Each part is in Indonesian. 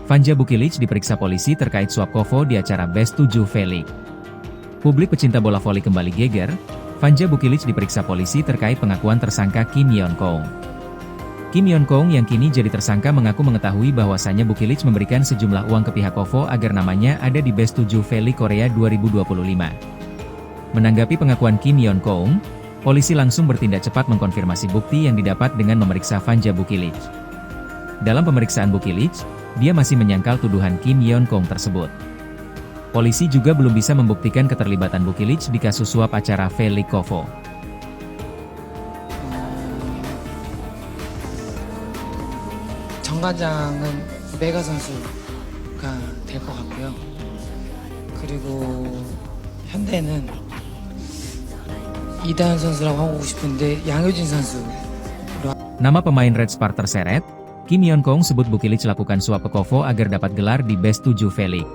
Vanja Bukilic diperiksa polisi terkait suap Kovo di acara Best 7 V-League. Publik pecinta bola voli kembali geger, Vanja Bukilic diperiksa polisi terkait pengakuan tersangka Kim Yeon Kong. Kim Yeon Kong yang kini jadi tersangka mengaku mengetahui bahwasannya Bukilic memberikan sejumlah uang ke pihak Kovo agar namanya ada di Best 7 V-League Korea 2025. Menanggapi pengakuan Kim Yeon Kong, polisi langsung bertindak cepat mengkonfirmasi bukti yang didapat dengan memeriksa Vanja Bukilic. Dalam pemeriksaan Bukilic, dia masih menyangkal tuduhan Kim Yeon Kong tersebut. Polisi juga belum bisa membuktikan keterlibatan Bukilic di kasus suap acara V-League Kovo. 정과장은 메가 선수가 될 것 같고요. 그리고 현대는 이다현 선수라고 하고 싶은데 양효진 선수. Nama pemain Red Spark terseret, Kim Yeon Kong sebut Bukilic lakukan suap ke Kovo agar dapat gelar di Best 7 V-League.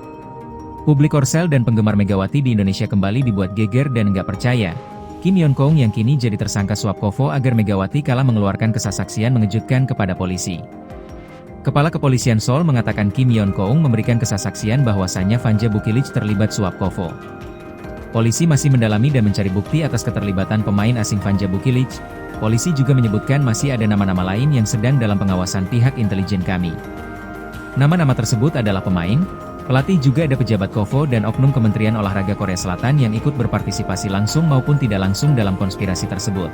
Publik Korsel dan penggemar Megawati di Indonesia kembali dibuat geger dan nggak percaya. Kim Yeon Kong yang kini jadi tersangka suap Kovo agar Megawati kala mengeluarkan kesaksian mengejutkan kepada polisi. Kepala Kepolisian Seoul mengatakan Kim Yeon Kong memberikan kesaksian bahwasannya Vanja Bukilic terlibat suap Kovo. Polisi masih mendalami dan mencari bukti atas keterlibatan pemain asing Vanja Bukilic. Polisi juga menyebutkan masih ada nama-nama lain yang sedang dalam pengawasan pihak intelijen kami. Nama-nama tersebut adalah pemain, pelatih juga ada pejabat Kovo dan oknum Kementerian Olahraga Korea Selatan yang ikut berpartisipasi langsung maupun tidak langsung dalam konspirasi tersebut.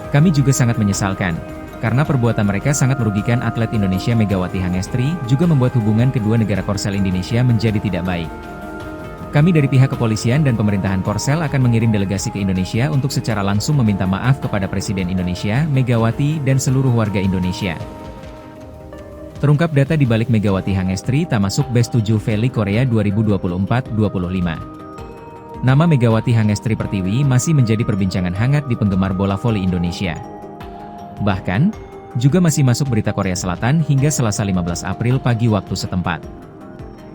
Kami juga sangat menyesalkan, karena perbuatan mereka sangat merugikan atlet Indonesia Megawati Hangestri, juga membuat hubungan kedua negara Korsel Indonesia menjadi tidak baik. Kami dari pihak kepolisian dan pemerintahan Korsel akan mengirim delegasi ke Indonesia untuk secara langsung meminta maaf kepada Presiden Indonesia, Megawati, dan seluruh warga Indonesia. Terungkap data di balik Megawati Hangestri tak masuk Best 7 V-League Korea 2024-25. Nama Megawati Hangestri Pertiwi masih menjadi perbincangan hangat di penggemar bola voli Indonesia. Bahkan, juga masih masuk berita Korea Selatan hingga Selasa 15 April pagi waktu setempat.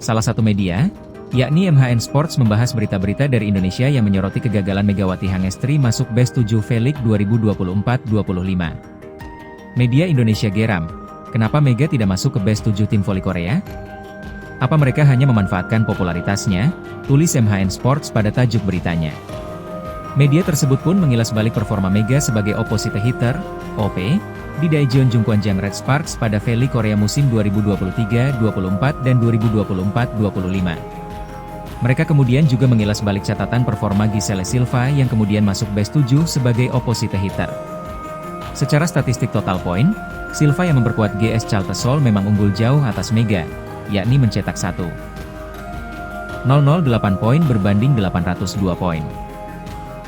Salah satu media, yakni MHN Sports membahas berita-berita dari Indonesia yang menyoroti kegagalan Megawati Hangestri masuk Best 7 V-League 2024-25. Media Indonesia geram, kenapa Mega tidak masuk ke Best 7 tim voli Korea? Apa mereka hanya memanfaatkan popularitasnya? Tulis MHN Sports pada tajuk beritanya. Media tersebut pun mengilas balik performa Mega sebagai opposite hitter, OP, di Daejeon Jungkwanjang Red Sparks pada V-League Korea musim 2023-24 dan 2024-25. Mereka kemudian juga mengilas balik catatan performa Giselle Silva yang kemudian masuk Best 7 sebagai opposite hitter. Secara statistik total poin, Silva yang memperkuat GS Chalte Seoul memang unggul jauh atas Mega, yakni mencetak 1,008 poin berbanding 802 poin.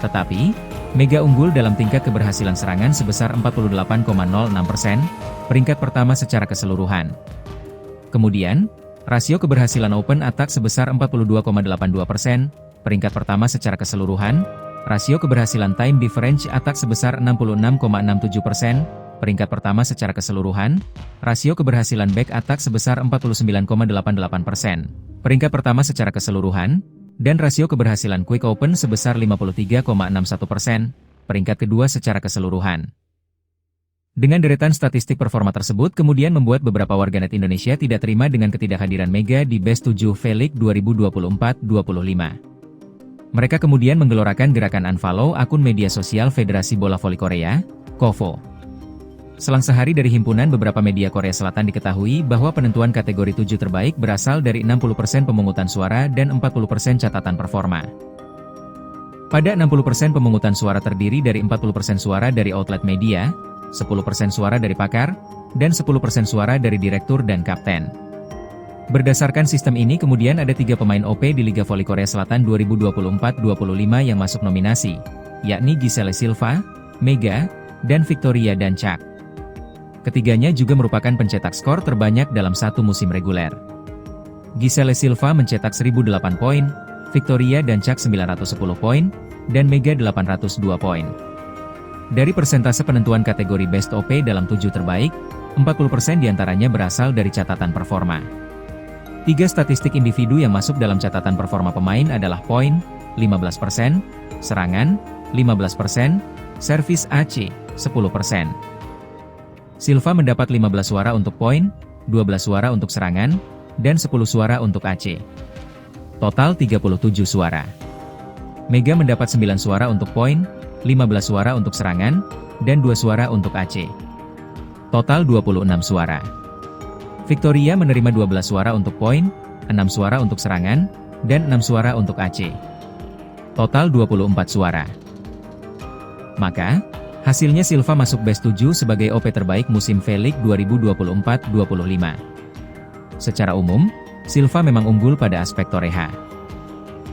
Tetapi, Mega unggul dalam tingkat keberhasilan serangan sebesar 48,06%, peringkat pertama secara keseluruhan. Kemudian, rasio keberhasilan open attack sebesar 42,82%, peringkat pertama secara keseluruhan. Rasio keberhasilan time difference attack sebesar 66,67%, peringkat pertama secara keseluruhan. Rasio keberhasilan back attack sebesar 49,88%, peringkat pertama secara keseluruhan. Dan rasio keberhasilan quick open sebesar 53,61%, peringkat kedua secara keseluruhan. Dengan deretan statistik performa tersebut kemudian membuat beberapa warganet Indonesia tidak terima dengan ketidakhadiran Mega di Best 7 V-League 2024-25. Mereka kemudian menggelorakan gerakan unfollow akun media sosial Federasi Bola Voli Korea, KOVO. Selang sehari dari himpunan beberapa media Korea Selatan diketahui bahwa penentuan kategori 7 terbaik berasal dari 60% pemungutan suara dan 40% catatan performa. Pada 60% pemungutan suara terdiri dari 40% suara dari outlet media, 10% suara dari pakar, dan 10% suara dari direktur dan kapten. Berdasarkan sistem ini kemudian ada 3 pemain OP di Liga Voli Korea Selatan 2024-25 yang masuk nominasi, yakni Giselle Silva, Mega, dan Victoria Dancak. Ketiganya juga merupakan pencetak skor terbanyak dalam satu musim reguler. Giselle Silva mencetak 1008 poin, Victoria Dancak 910 poin, dan Mega 802 poin. Dari persentase penentuan kategori Best OP dalam 7 terbaik, 40% diantaranya berasal dari catatan performa. 3 statistik individu yang masuk dalam catatan performa pemain adalah poin, 15%, serangan, 15%, servis AC, 10%. Silva mendapat 15 suara untuk poin, 12 suara untuk serangan, dan 10 suara untuk AC. Total 37 suara. Mega mendapat 9 suara untuk poin, 15 suara untuk serangan, dan 2 suara untuk AC. Total 26 suara. Victoria menerima 12 suara untuk poin, 6 suara untuk serangan, dan 6 suara untuk AC. Total 24 suara. Maka, hasilnya Silva masuk best 7 sebagai OP terbaik musim V-League 2024-25. Secara umum, Silva memang unggul pada aspek toreha.